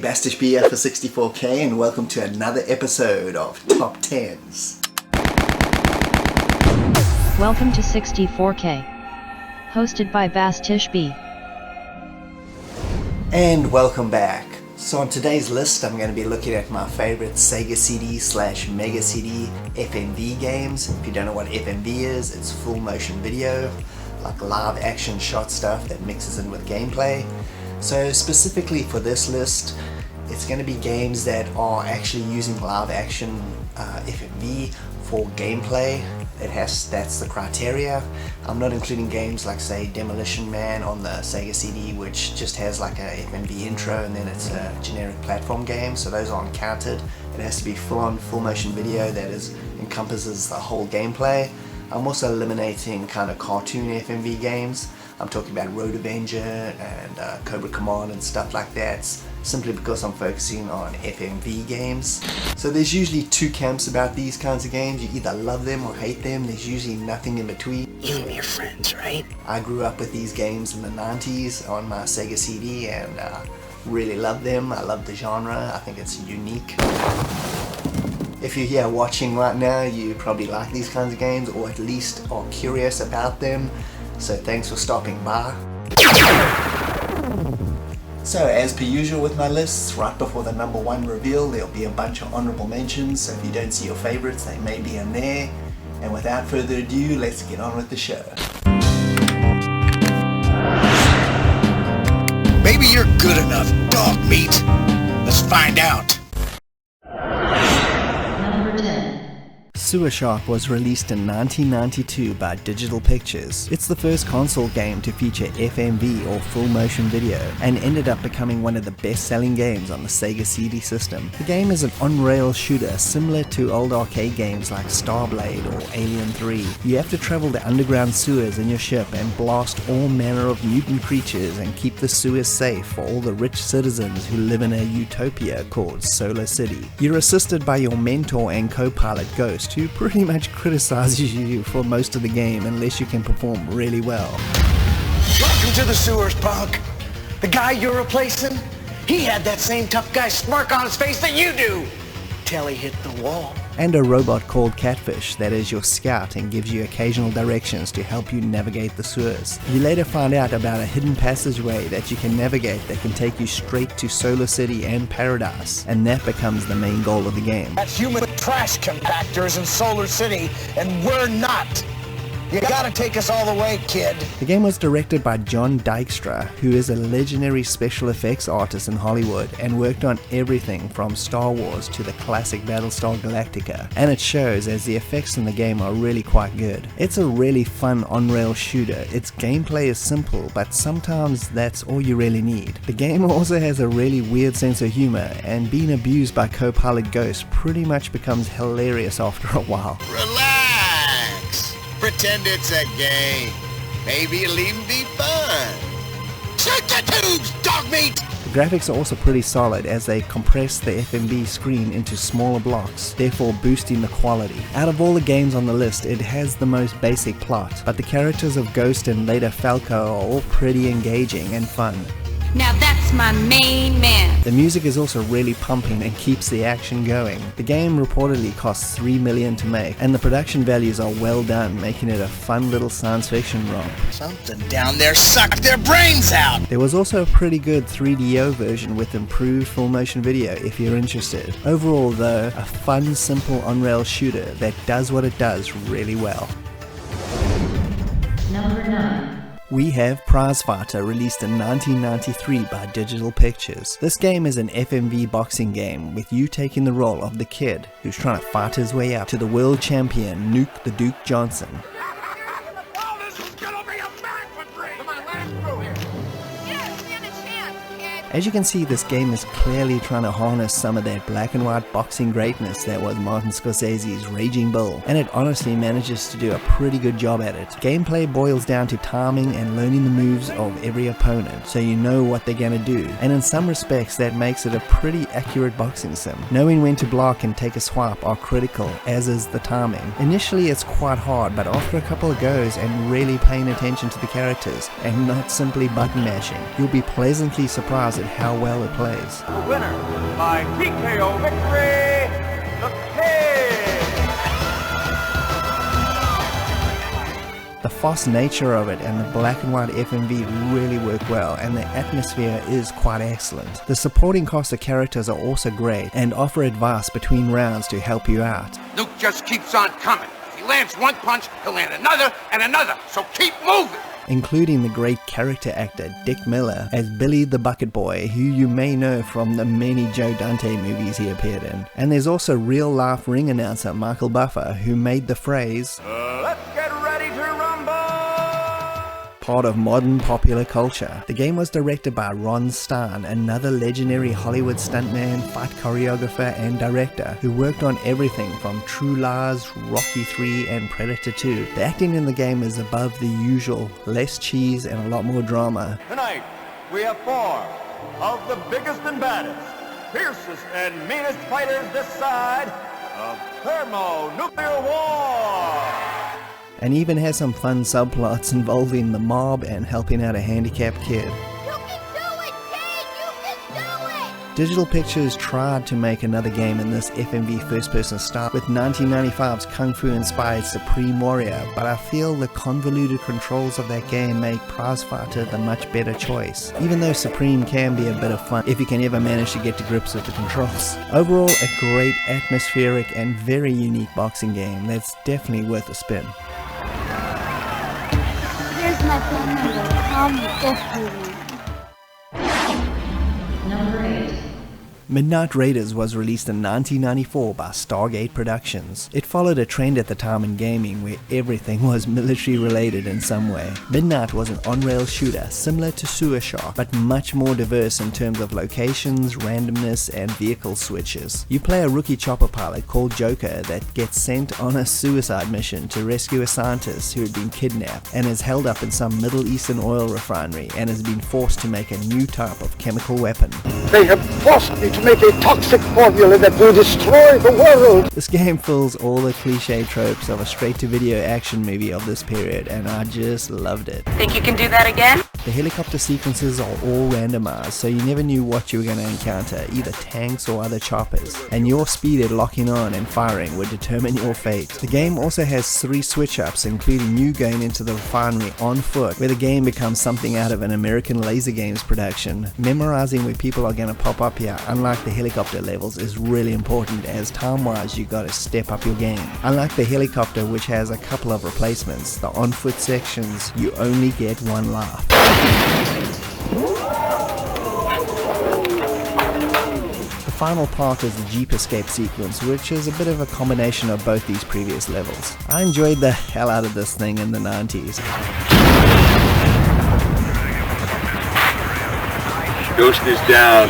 Bastish B here for 64K and welcome to another episode of Top 10s. Welcome to 64K, hosted by Bastish B. And welcome back. So on today's list I'm going to be looking at my favorite Sega CD / Mega CD FMV games. If you don't know what FMV is, it's full motion video, like live action shot stuff that mixes in with gameplay. So specifically for this list, it's going to be games that are actually using live action FMV for gameplay. That's the criteria. I'm not including games like, say, Demolition Man on the Sega CD, which just has like a FMV intro and then it's a generic platform game, so those aren't counted. It has to be full-on full motion video that encompasses the whole gameplay. I'm also eliminating kind of cartoon FMV games. I'm talking about Road Avenger and Cobra Command and stuff like that, simply because I'm focusing on FMV games. So there's usually two camps about these kinds of games. You either love them or hate them. There's usually nothing in between. You and your friends, right? I grew up with these games in the 90s on my Sega CD and really love them. I love the genre. I think it's unique. If you're here watching right now, you probably like these kinds of games, or at least are curious about them. So thanks for stopping by. So as per usual with my lists, right before the number one reveal there'll be a bunch of honorable mentions, so if you don't see your favorites they may be in there. And without further ado, let's get on with the show. Maybe you're good enough, dog meat. Let's find out. Number 10. Sewer Shark was released in 1992 by Digital Pictures. It's the first console game to feature FMV or full motion video and ended up becoming one of the best-selling games on the Sega CD system. The game is an on-rail shooter similar to old arcade games like Starblade or Alien 3. You have to travel the underground sewers in your ship and blast all manner of mutant creatures and keep the sewers safe for all the rich citizens who live in a utopia called Solar City. You're assisted by your mentor and co-pilot Ghost, who pretty much criticizes you for most of the game unless you can perform really well. Welcome to the sewers, punk. The guy you're replacing, he had that same tough guy smirk on his face that you do, till he hit the wall. And a robot called Catfish that is your scout and gives you occasional directions to help you navigate the sewers. You later find out about a hidden passageway that you can navigate that can take you straight to Solar City and Paradise, and that becomes the main goal of the game. That's human trash compactors in Solar City, and we're not. You gotta take us all the way, kid. The game was directed by John Dykstra, who is a legendary special effects artist in Hollywood and worked on everything from Star Wars to the classic Battlestar Galactica, and it shows as the effects in the game are really quite good. It's a really fun on-rail shooter. Its gameplay is simple, but sometimes that's all you really need. The game also has a really weird sense of humor, and being abused by co-pilot Ghost pretty much becomes hilarious after a while. Relax! Pretend it's a game. Maybe it'll even be fun. Shoot the tubes, dog meat! The graphics are also pretty solid as they compress the FMV screen into smaller blocks, therefore boosting the quality. Out of all the games on the list, it has the most basic plot, but the characters of Ghost and later Falco are all pretty engaging and fun. Now that's my main man. The music is also really pumping and keeps the action going. The game reportedly costs $3 million to make, and the production values are well done, making it a fun little science fiction romp. Something down there sucked their brains out. There was also a pretty good 3DO version with improved full motion video if you're interested. Overall though, a fun, simple on-rail shooter that does what it does really well. Number 9. We have Prizefighter, released in 1993 by Digital Pictures. This game is an FMV boxing game with you taking the role of the kid who's trying to fight his way up to the world champion Nuke the Duke Johnson. Oh, this is gonna be a banquet break! Come on, let us through here. Yes, stand a chance, kid. As you can see, this game is clearly trying to harness some of that black and white boxing greatness that was Martin Scorsese's Raging Bull, and it honestly manages to do a pretty good job at it. Gameplay boils down to timing and learning the moves of every opponent, so you know what they're gonna do, and in some respects that makes it a pretty accurate boxing sim. Knowing when to block and take a swipe are critical, as is the timing. Initially it's quite hard, but after a couple of goes and really paying attention to the characters, and not simply button mashing, you'll be pleasantly surprised underestimated how well it plays. The winner by TKO victory, the Kid! The fast nature of it and the black and white FMV really work well, and the atmosphere is quite excellent. The supporting cast of characters are also great and offer advice between rounds to help you out. Luke just keeps on coming. If he lands one punch, he'll land another and another, so keep moving! Including the great character actor Dick Miller as Billy the Bucket Boy, who you may know from the many Joe Dante movies he appeared in. And there's also real-life ring announcer Michael Buffer, who made the phrase, Let's get ready to rumble! part of modern popular culture. The game was directed by Ron Stein, another legendary Hollywood stuntman, fight choreographer and director who worked on everything from True Lies, Rocky 3 and Predator 2. The acting in the game is above the usual, less cheese and a lot more drama. Tonight, we have 4 of the biggest and baddest, fiercest and meanest fighters this side of thermonuclear war! And even has some fun subplots involving the mob and helping out a handicapped kid. You can do it, Kid! You can do it! Digital Pictures tried to make another game in this FMV first-person style with 1995's Kung Fu-inspired Supreme Warrior, but I feel the convoluted controls of that game make Prizefighter the much better choice, even though Supreme can be a bit of fun if you can ever manage to get to grips with the controls. Overall, a great, atmospheric and very unique boxing game that's definitely worth a spin. Here's my phone number. Call me definitely. Number 8. Midnight Raiders was released in 1994 by Stargate Productions. It followed a trend at the time in gaming where everything was military related in some way. Midnight was an on-rail shooter similar to Sewer Shark, but much more diverse in terms of locations, randomness, and vehicle switches. You play a rookie chopper pilot called Joker that gets sent on a suicide mission to rescue a scientist who had been kidnapped and is held up in some Middle Eastern oil refinery and has been forced to make a new type of chemical weapon. They have forced me to make a toxic formula that will destroy the world. This game fills all the cliche tropes of a straight-to-video action movie of this period, and I just loved it. Think you can do that again? The helicopter sequences are all randomized, so you never knew what you were going to encounter, either tanks or other choppers, and your speed at locking on and firing would determine your fate. The game also has 3 switch-ups, including you going into the refinery on foot, where the game becomes something out of an American Laser Games production. Memorizing where people are going to pop up here, unlike the helicopter levels, is really important, as time-wise you gotta step up your game. Unlike the helicopter, which has a couple of replacements, the on-foot sections, you only get 1 laugh. The final part is the Jeep escape sequence, which is a bit of a combination of both these previous levels. I enjoyed the hell out of this thing in the 90s. Ghost is down.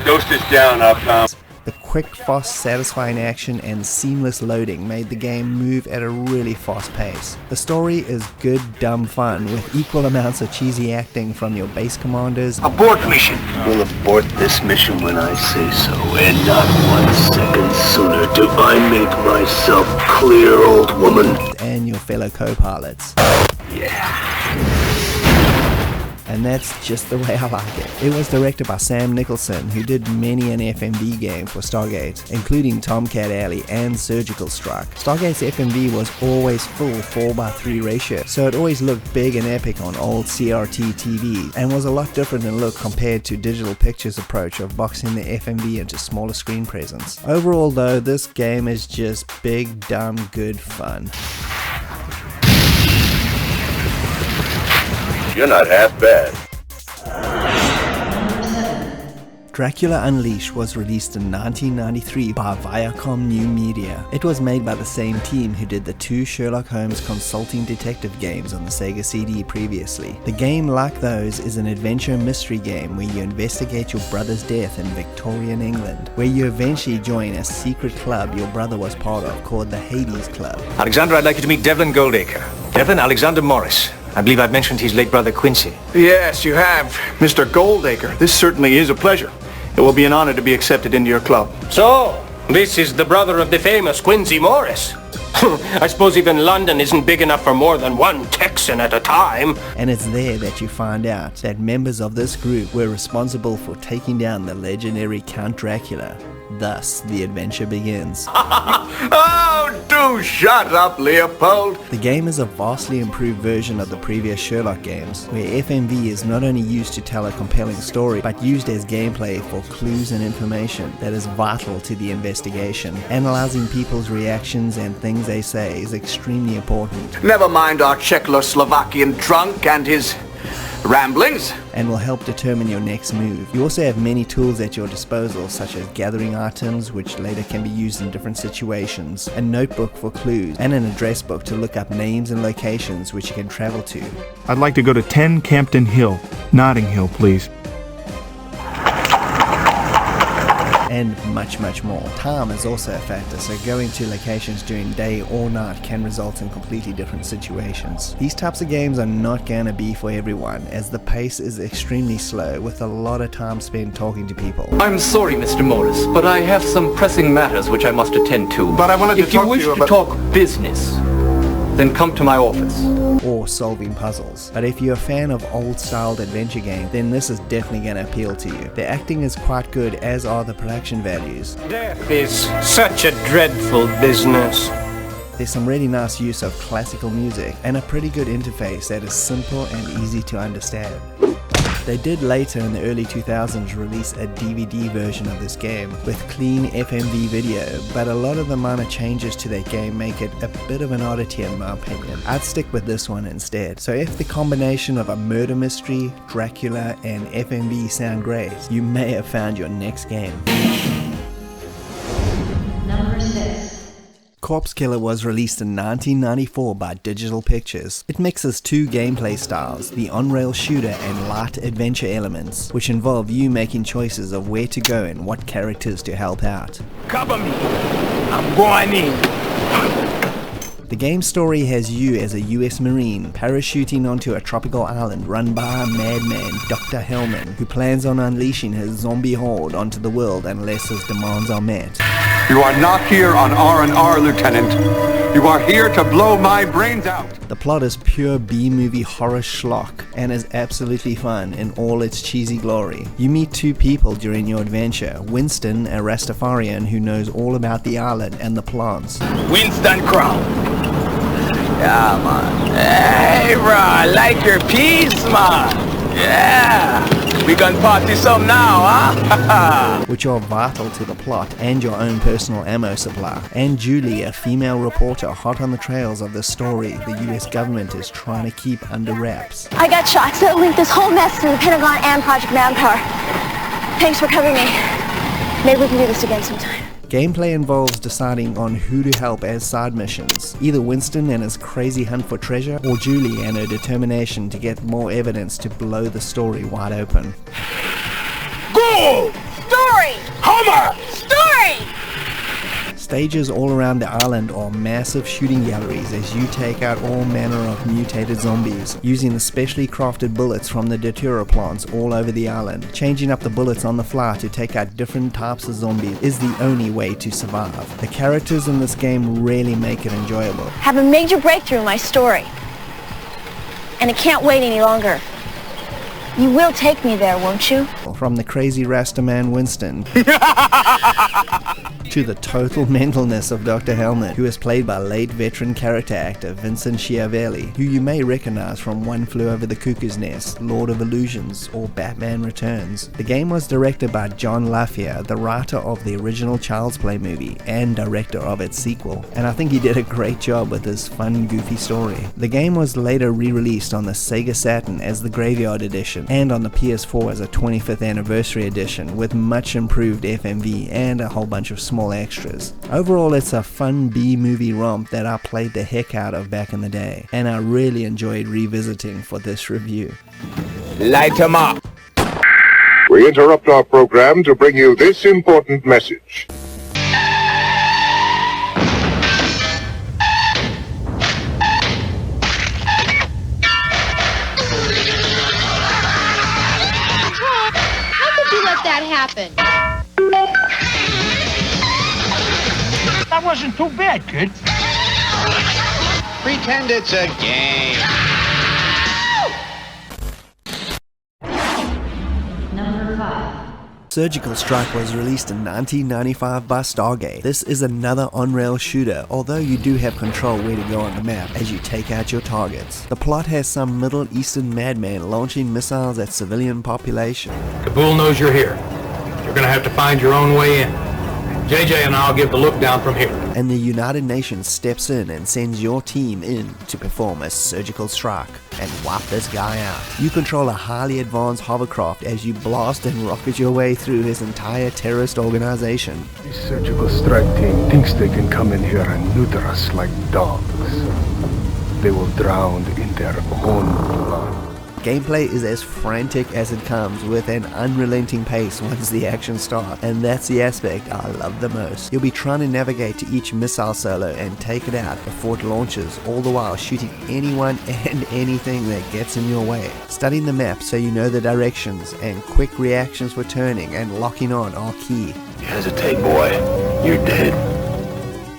Ghost is down, Uptown. The quick, fast, satisfying action and seamless loading made the game move at a really fast pace. The story is good, dumb fun, with equal amounts of cheesy acting from your base commanders. Abort mission. We'll abort this mission when I say so, and not 1 second sooner do I make myself clear, old woman. And your fellow co-pilots. And that's just the way I like it. It was directed by Sam Nicholson, who did many an FMV game for Stargate, including Tomcat Alley and Surgical Strike. Stargate's FMV was always full 4:3 ratio, so it always looked big and epic on old CRT TVs, and was a lot different in look compared to Digital Pictures' approach of boxing the FMV into smaller screen presence. Overall though, this game is just big, dumb, good fun. You're not half bad. Dracula Unleashed was released in 1993 by Viacom New Media. It was made by the same team who did the 2 Sherlock Holmes consulting detective games on the Sega CD previously. The game, like those, is an adventure mystery game where you investigate your brother's death in Victorian England, where you eventually join a secret club your brother was part of called the Hades Club. Alexander, I'd like you to meet Devlin Goldacre. Devlin Alexander Morris. I believe I've mentioned his late brother Quincy. Yes, you have. Mr. Goldacre, this certainly is a pleasure. It will be an honor to be accepted into your club. So, this is the brother of the famous Quincy Morris. I suppose even London isn't big enough for more than one Texan at a time. And it's there that you find out that members of this group were responsible for taking down the legendary Count Dracula. Thus, the adventure begins. Oh, do shut up, Leopold! The game is a vastly improved version of the previous Sherlock games, where FMV is not only used to tell a compelling story, but used as gameplay for clues and information that is vital to the investigation. Analyzing people's reactions and things they say is extremely important. Never mind our Czechoslovakian drunk and his ramblings. And will help determine your next move. You also have many tools at your disposal, such as gathering items, which later can be used in different situations, a notebook for clues, and an address book to look up names and locations which you can travel to. I'd like to go to 10 Campden Hill, Notting Hill, please. And much, much more. Time is also a factor, so going to locations during day or night can result in completely different situations. These types of games are not gonna be for everyone, as the pace is extremely slow, with a lot of time spent talking to people. I'm sorry, Mr. Morris, but I have some pressing matters which I must attend to. But I wanted to talk to you about... If you wish to talk business, then come to my office. Or solving puzzles. But if you're a fan of old-styled adventure games, then this is definitely going to appeal to you. The acting is quite good, as are the production values. Death is such a dreadful business. There's some really nice use of classical music, and a pretty good interface that is simple and easy to understand. They did later in the early 2000s release a DVD version of this game with clean FMV video, but a lot of the minor changes to that game make it a bit of an oddity in my opinion. I'd stick with this one instead. So if the combination of a murder mystery, Dracula, and FMV sound great, you may have found your next game. Number 6. Corpse Killer was released in 1994 by Digital Pictures. It mixes two gameplay styles, the on-rail shooter and light adventure elements, which involve you making choices of where to go and what characters to help out. Cover me. I'm going in. The game's story has you as a US Marine parachuting onto a tropical island run by a madman, Dr. Hellman, who plans on unleashing his zombie horde onto the world unless his demands are met. You are not here on R&R, Lieutenant. You are here to blow my brains out. The plot is pure B-movie horror schlock and is absolutely fun in all its cheesy glory. You meet two people during your adventure, Winston, a Rastafarian who knows all about the island and the plants. Winston Crown. Yeah, man. Hey, bro, I like your piece, man. Yeah. We gonna party some now, huh? Which are vital to the plot and your own personal ammo supply. And Julie, a female reporter hot on the trails of the story the US government is trying to keep under wraps. I got shots that linked this whole mess to the Pentagon and Project Manpower. Thanks for covering me. Maybe we can do this again sometime. Gameplay involves deciding on who to help as side missions, either Winston and his crazy hunt for treasure, or Julie and her determination to get more evidence to blow the story wide open. Go! Story! Homer! Story! Stages all around the island are massive shooting galleries as you take out all manner of mutated zombies, using the specially crafted bullets from the Datura plants all over the island. Changing up the bullets on the fly to take out different types of zombies is the only way to survive. The characters in this game really make it enjoyable. Have a major breakthrough in my story. And I can't wait any longer. You will take me there, won't you? From the crazy Rasta man Winston to the total mentalness of Dr. Hellman, who is played by late veteran character actor Vincent Schiavelli, who you may recognize from One Flew Over the Cuckoo's Nest, Lord of Illusions, or Batman Returns. The game was directed by John LaFia, the writer of the original Child's Play movie and director of its sequel, and I think he did a great job with this fun, goofy story. The game was later re-released on the Sega Saturn as the Graveyard Edition, and on the PS4 as a 25th anniversary edition with much improved FMV and a whole bunch of small extras. Overall, it's a fun B-movie romp that I played the heck out of back in the day, and I really enjoyed revisiting for this review. Light 'em up. We interrupt our program to bring you this important message. Happen. That wasn't too bad, kid. Pretend it's a game. Number 5. Surgical Strike was released in 1995 by Stargate. This is another on-rail shooter, although you do have control where to go on the map as you take out your targets. The plot has some Middle Eastern madman launching missiles at civilian population. Kabul knows you're here. You're gonna have to find your own way in. JJ and I'll give the look down from here. And the United Nations steps in and sends your team in to perform a surgical strike and wipe this guy out. You control a highly advanced hovercraft as you blast and rocket your way through his entire terrorist organization. This surgical strike team thinks they can come in here and neuter us like dogs. They will drown in their own blood. Gameplay is as frantic as it comes, with an unrelenting pace once the action starts, and that's the aspect I love the most. You'll be trying to navigate to each missile silo and take it out before it launches, all the while shooting anyone and anything that gets in your way. Studying the map so you know the directions, and quick reactions for turning and locking on are key. You hesitate, boy. You're dead.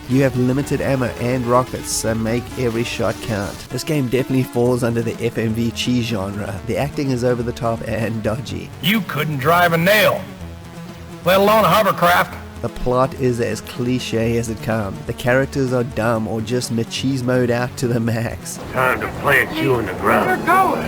You have limited ammo and rockets, so make every shot count. This game definitely falls under the FMV cheese genre. The acting is over the top and dodgy. You couldn't drive a nail, let alone a hovercraft. The plot is as cliche as it comes. The characters are dumb or just machismoed out to the max. Time to plant you in the ground. You're going.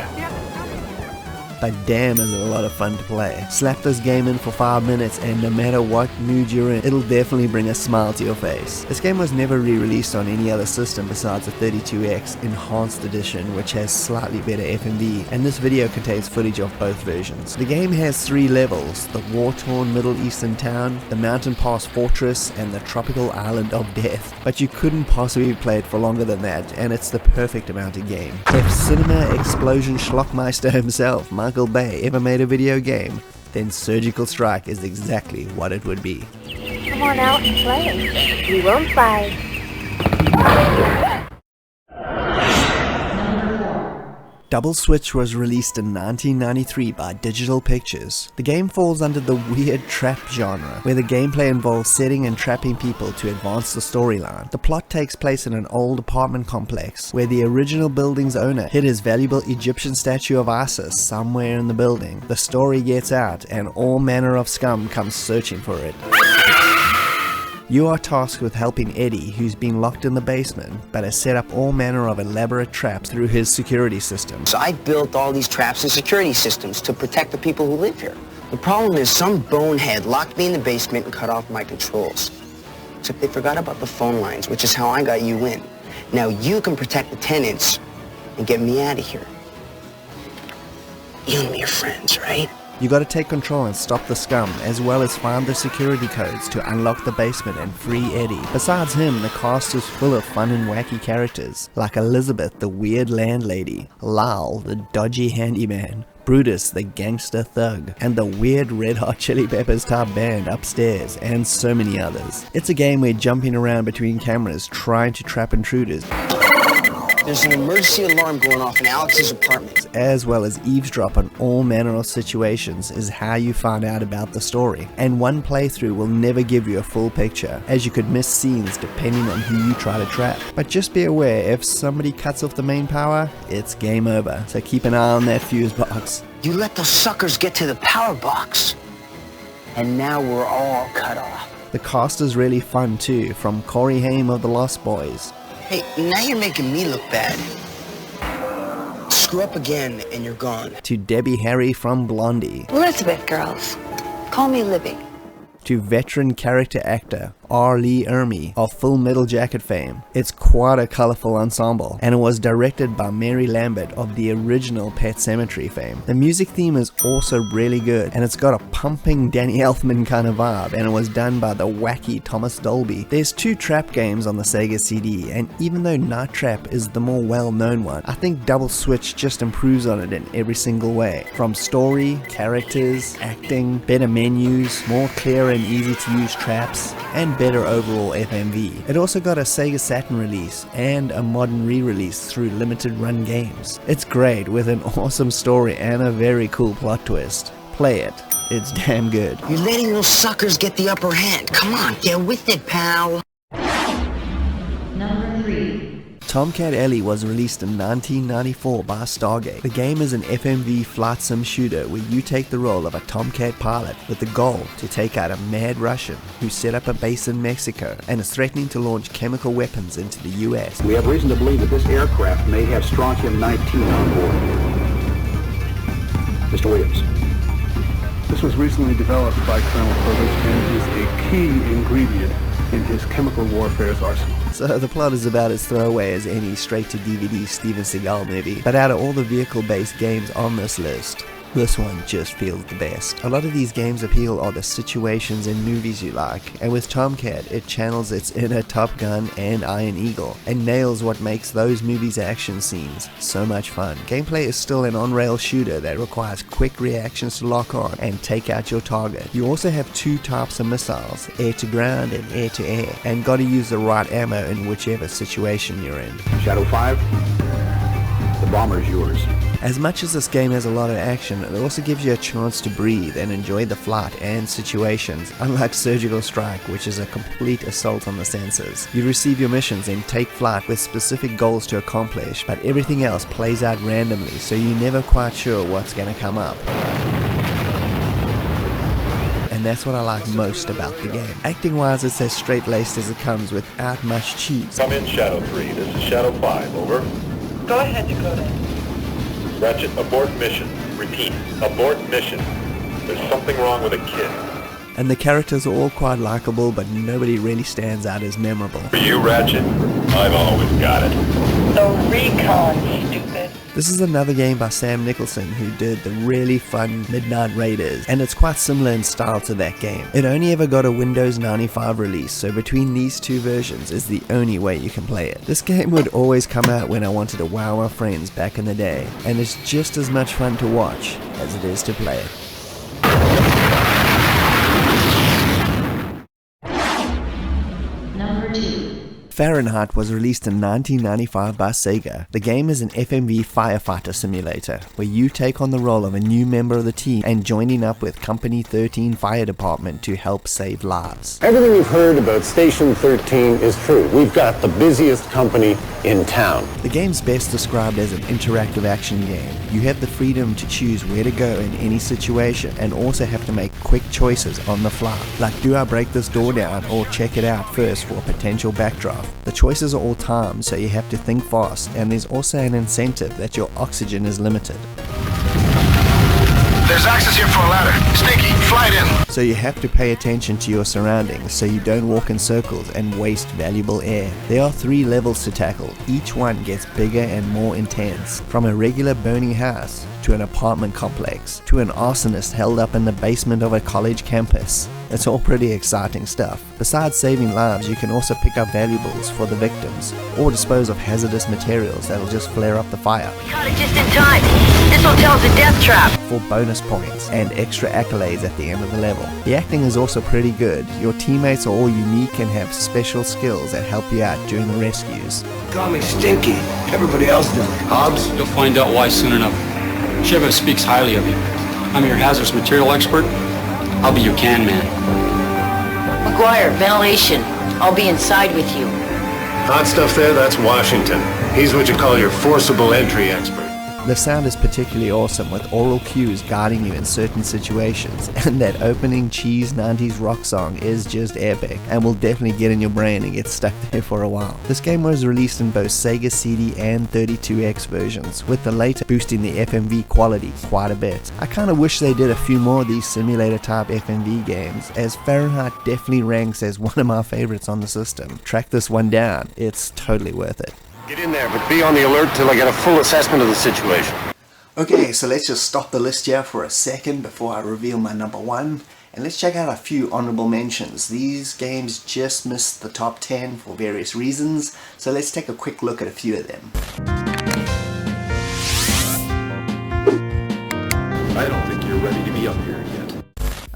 But damn, is it a lot of fun to play. Slap this game in for 5 minutes and no matter what mood you're in, it'll definitely bring a smile to your face. This game was never re-released on any other system besides the 32X Enhanced Edition, which has slightly better FMV, and this video contains footage of both versions. The game has 3 levels: the war-torn Middle Eastern town, the mountain pass fortress, and the tropical island of death. But you couldn't possibly play it for longer than that, and it's the perfect amount of game. If Cinema Explosion Schlockmeister himself, Michael Bay, ever made a video game, then Surgical Strike is exactly what it would be. Come on out and play. We won't fight. Double Switch was released in 1993 by Digital Pictures. The game falls under the weird trap genre, where the gameplay involves setting and trapping people to advance the storyline. The plot takes place in an old apartment complex, where the original building's owner hid his valuable Egyptian statue of Isis somewhere in the building. The story gets out, and all manner of scum comes searching for it. You are tasked with helping Eddie, who's been locked in the basement, but has set up all manner of elaborate traps through his security system. So I built all these traps and security systems to protect the people who live here. The problem is some bonehead locked me in the basement and cut off my controls. Except they forgot about the phone lines, which is how I got you in. Now you can protect the tenants and get me out of here. You and me are friends, right? You gotta take control and stop the scum, as well as find the security codes to unlock the basement and free Eddie. Besides him, the cast is full of fun and wacky characters, like Elizabeth, the weird landlady, Lyle, the dodgy handyman, Brutus, the gangster thug, and the weird Red Hot Chili Peppers type band upstairs, and so many others. It's a game where jumping around between cameras trying to trap intruders, There's an emergency alarm going off in Alex's apartment, as well as eavesdrop on all manner of situations, is how you find out about the story. And one playthrough will never give you a full picture, as you could miss scenes depending on who you try to trap. But just be aware, if somebody cuts off the main power, it's game over, so keep an eye on that fuse box. You let those suckers get to the power box, and now we're all cut off. The cast is really fun too, from Corey Haim of The Lost Boys. Hey, now you're making me look bad. Screw up again and you're gone. To Debbie Harry from Blondie. Elizabeth, girls. Call me Libby. To veteran character actor R. Lee Ermey of Full Metal Jacket fame. It's quite a colourful ensemble, and it was directed by Mary Lambert of the original Pet Sematary fame. The music theme is also really good, and it's got a pumping Danny Elfman kind of vibe, and it was done by the wacky Thomas Dolby. There's 2 trap games on the Sega CD, and even though Night Trap is the more well-known one, I think Double Switch just improves on it in every single way. From story, characters, acting, better menus, more clear and easy to use traps, and better overall FMV. It also got a Sega Saturn release and a modern re-release through limited run games. It's great with an awesome story and a very cool plot twist. Play it. It's damn good. You're letting those suckers get the upper hand. Come on, get with it, pal. Number 3. Tomcat Alley was released in 1994 by Stargate. The game is an FMV flight sim shooter where you take the role of a Tomcat pilot with the goal to take out a mad Russian who set up a base in Mexico and is threatening to launch chemical weapons into the US. We have reason to believe that this aircraft may have strontium-19 on board. Mr. Williams. This was recently developed by Colonel Purvis and is a key ingredient in his chemical warfare's arsenal. So the plot is about as throwaway as any straight-to-DVD Steven Seagal movie, but out of all the vehicle-based games on this list, this one just feels the best. A lot of these games' appeal are the situations and movies you like, and with Tomcat it channels its inner Top Gun and Iron Eagle, and nails what makes those movies' action scenes so much fun. Gameplay is still an on-rail shooter that requires quick reactions to lock on and take out your target. You also have two types of missiles, air-to-ground and air-to-air, and gotta use the right ammo in whichever situation you're in. Shadow 5, the bomber's yours. As much as this game has a lot of action, it also gives you a chance to breathe and enjoy the flight and situations, unlike Surgical Strike, which is a complete assault on the senses. You receive your missions and take flight with specific goals to accomplish, but everything else plays out randomly, so you're never quite sure what's going to come up. And that's what I like most about the game. Acting-wise, it's as straight-laced as it comes without much cheese. Come in, Shadow 3. This is Shadow 5. Over. Go ahead, Dakota. Ratchet, abort mission. Repeat, abort mission. There's something wrong with a kid. And the characters are all quite likable, but nobody really stands out as memorable. For you, Ratchet, I've always got it. The recon, stupid. This is another game by Sam Nicholson, who did the really fun Midnight Raiders, and it's quite similar in style to that game. It only ever got a Windows 95 release, so between these two versions is the only way you can play it. This game would always come out when I wanted to wow my friends back in the day, and it's just as much fun to watch as it is to play it. Number 2. Fahrenheit was released in 1995 by Sega. The game is an FMV firefighter simulator, where you take on the role of a new member of the team and joining up with Company 13 Fire Department to help save lives. Everything you've heard about Station 13 is true. We've got the busiest company in town. The game's best described as an interactive action game. You have the freedom to choose where to go in any situation and also have to make quick choices on the fly. Like, do I break this door down or check it out first for a potential backdraft? The choices are all timed, so you have to think fast, and there's also an incentive that your oxygen is limited. There's access here for a ladder. Sneaky, fly it in. So you have to pay attention to your surroundings so you don't walk in circles and waste valuable air. There are 3 levels to tackle. Each one gets bigger and more intense. From a regular burning house, to an apartment complex, to an arsonist held up in the basement of a college campus. It's all pretty exciting stuff. Besides saving lives, you can also pick up valuables for the victims, or dispose of hazardous materials that'll just flare up the fire. We caught it just in time. This hotel's a death trap. For bonus points and extra accolades at the end of the level. The acting is also pretty good. Your teammates are all unique and have special skills that help you out during the rescues. Call me Stinky. Everybody else does. Hobbs? You'll find out why soon enough. Shiva speaks highly of you. I'm your hazardous material expert. I'll be your can man. McGuire, ventilation. I'll be inside with you. Hot stuff there, that's Washington. He's what you call your forcible entry expert. The sound is particularly awesome, with oral cues guiding you in certain situations, and that opening cheese 90s rock song is just epic, and will definitely get in your brain and get stuck there for a while. This game was released in both Sega CD and 32X versions, with the later boosting the FMV quality quite a bit. I kinda wish they did a few more of these simulator type FMV games, as Fahrenheit definitely ranks as one of my favorites on the system. Track this one down, it's totally worth it. Get in there, but be on the alert till I get a full assessment of the situation. Okay, so let's just stop the list here for a second before I reveal my number 1. And let's check out a few honorable mentions. These games just missed the top 10 for various reasons, so let's take a quick look at a few of them. I don't think you're ready to be up here yet.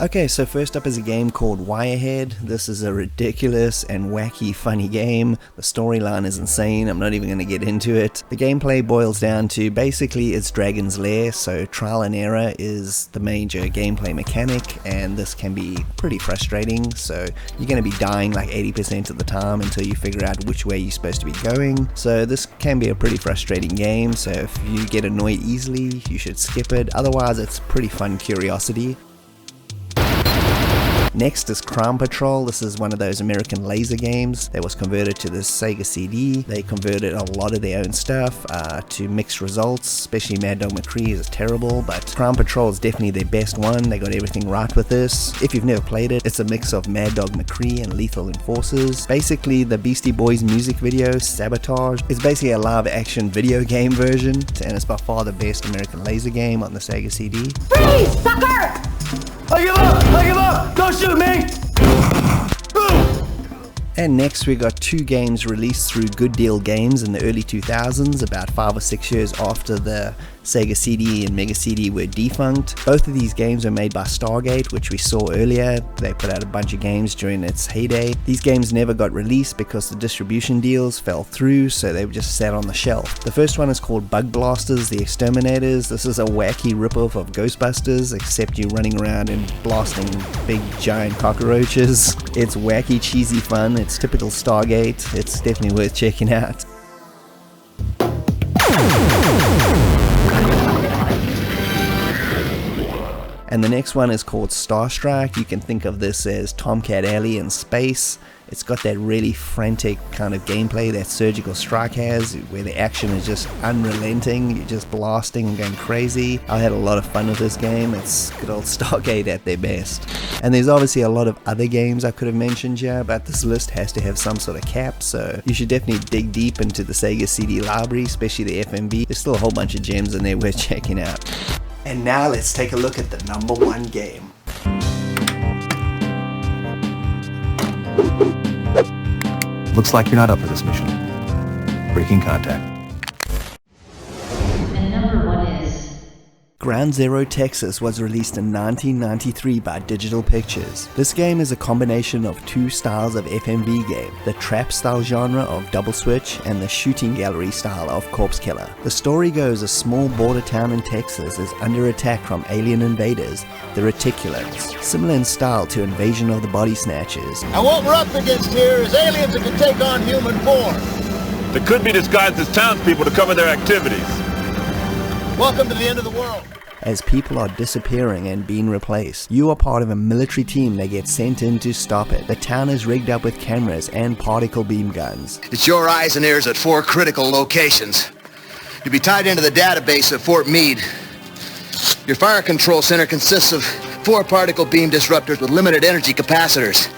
Okay, so first up is a game called Wirehead. This is a ridiculous and wacky funny game. The storyline is insane, I'm not even going to get into it. The gameplay boils down to basically it's Dragon's Lair, so trial and error is the major gameplay mechanic, and this can be pretty frustrating, so you're going to be dying like 80% of the time until you figure out which way you're supposed to be going. So this can be a pretty frustrating game, so if you get annoyed easily, you should skip it. Otherwise, it's pretty fun curiosity. Next is Crime Patrol. This is one of those American laser games that was converted to the Sega CD. They converted a lot of their own stuff to mixed results, especially Mad Dog McCree is terrible, but Crime Patrol is definitely their best one. They got everything right with this. If you've never played it, it's a mix of Mad Dog McCree and Lethal Enforcers. Basically, the Beastie Boys music video, Sabotage, is basically a live action video game version, and it's by far the best American laser game on the Sega CD. Freeze, sucker! I give up! I give up! Don't shoot me! And next we got two games released through Good Deal Games in the early 2000s, about 5 or 6 years after the Sega CD and Mega CD were defunct. Both of these games were made by Stargate, which we saw earlier. They put out a bunch of games during its heyday. These games never got released because the distribution deals fell through, so they were just sat on the shelf. The first one is called Bug Blasters, the Exterminators. This is a wacky ripoff of Ghostbusters, except you're running around and blasting big giant cockroaches. It's wacky, cheesy fun. It's typical Stargate. It's definitely worth checking out. And the next one is called Starstrike. You can think of this as Tomcat Alley in space. It's got that really frantic kind of gameplay that Surgical Strike has, where the action is just unrelenting. You're just blasting and going crazy. I had a lot of fun with this game. It's good old Stargate at their best. And there's obviously a lot of other games I could have mentioned here, but this list has to have some sort of cap, so you should definitely dig deep into the Sega CD library, especially the FMV. There's still a whole bunch of gems in there worth checking out. And now let's take a look at the #1 game. Looks like you're not up for this mission. Breaking contact. And number 1 is... Ground Zero Texas was released in 1993 by Digital Pictures. This game is a combination of two styles of FMV game, the trap style genre of Double Switch and the shooting gallery style of Corpse Killer. The story goes a small border town in Texas is under attack from alien invaders, the Reticulans, similar in style to Invasion of the Body Snatchers. And what we're up against here is aliens that can take on human form. They could be disguised as townspeople to cover their activities. Welcome to the end of the world. As people are disappearing and being replaced, you are part of a military team that gets sent in to stop it. The town is rigged up with cameras and particle beam guns. It's your eyes and ears at 4 critical locations. You'll be tied into the database at Fort Meade. Your fire control center consists of 4 particle beam disruptors with limited energy capacitors.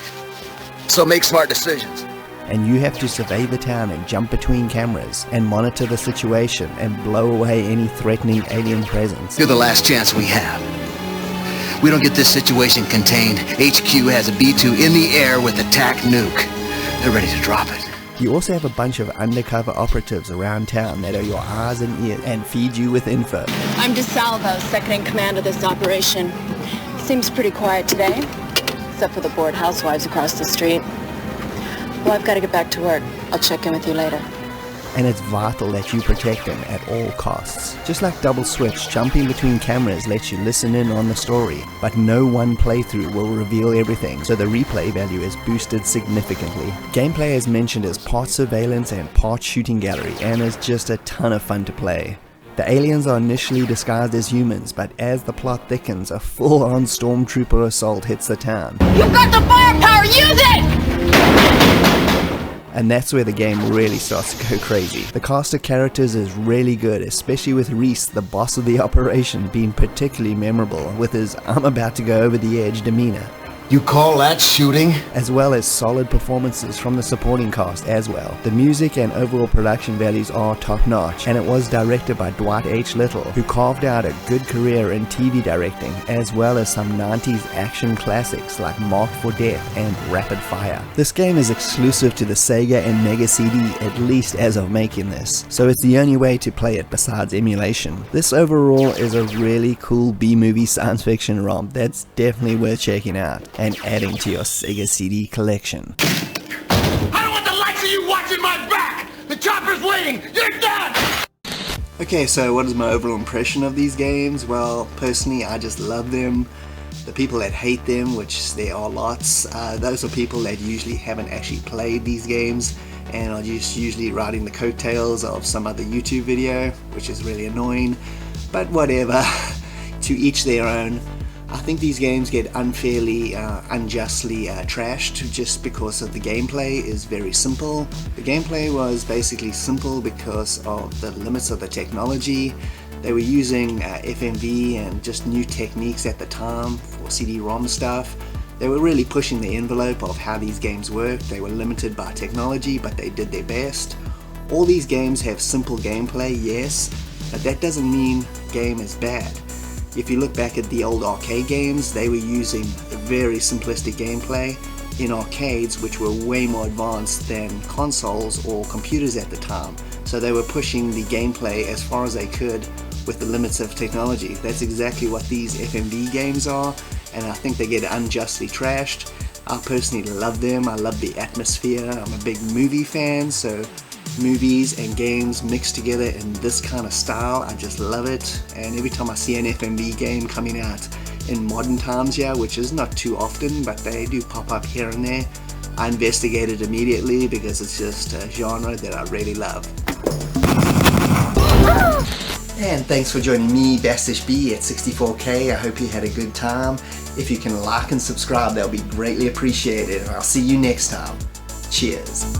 So make smart decisions. And you have to survey the town and jump between cameras and monitor the situation and blow away any threatening alien presence. You're the last chance we have. We don't get this situation contained. HQ has a B-2 in the air with a TAC nuke. They're ready to drop it. You also have a bunch of undercover operatives around town that are your eyes and ears and feed you with info. I'm DeSalvo, second in command of this operation. Seems pretty quiet today, except for the bored housewives across the street. Well, I've got to get back to work. I'll check in with you later. And it's vital that you protect them at all costs. Just like Double Switch, jumping between cameras lets you listen in on the story, but no one playthrough will reveal everything, so the replay value is boosted significantly. Gameplay as mentioned is part surveillance and part shooting gallery, and is just a ton of fun to play. The aliens are initially disguised as humans, but as the plot thickens, a full-on stormtrooper assault hits the town. You've got the firepower, use it! And that's where the game really starts to go crazy. The cast of characters is really good, especially with Reese, the boss of the operation, being particularly memorable with his "I'm about to go over the edge" demeanor. You call that shooting? As well as solid performances from the supporting cast as well. The music and overall production values are top notch, and it was directed by Dwight H. Little, who carved out a good career in TV directing, as well as some 90s action classics like Marked for Death and Rapid Fire. This game is exclusive to the Sega and Mega CD, at least as of making this, so it's the only way to play it besides emulation. This overall is a really cool B-movie science fiction romp that's definitely worth checking out and adding to your Sega CD collection. I don't want the likes of you watching my back! The chopper's waiting! You're done! Okay, so what is my overall impression of these games? Well, personally, I just love them. The people that hate them, which there are lots, those are people that usually haven't actually played these games and are just usually riding the coattails of some other YouTube video, which is really annoying. But whatever, to each their own. I think these games get unfairly, unjustly trashed just because of the gameplay is very simple. The gameplay was basically simple because of the limits of the technology. They were using FMV and just new techniques at the time for CD-ROM stuff. They were really pushing the envelope of how these games worked. They were limited by technology, but they did their best. All these games have simple gameplay, yes, but that doesn't mean the game is bad. If you look back at the old arcade games, they were using a very simplistic gameplay in arcades which were way more advanced than consoles or computers at the time. So they were pushing the gameplay as far as they could with the limits of technology. That's exactly what these FMV games are, and I think they get unjustly trashed. I personally love them. I love the atmosphere. I'm a big movie fan, so movies and games mixed together in this kind of style, I just love it. And every time I see an FMV game coming out in modern times, yeah, which is not too often, but they do pop up here and there, I investigate it immediately because it's just a genre that I really love. And thanks for joining me, Bastish B, at 64K. I hope you had a good time. If you can like and subscribe, that would be greatly appreciated. And I'll see you next time. Cheers.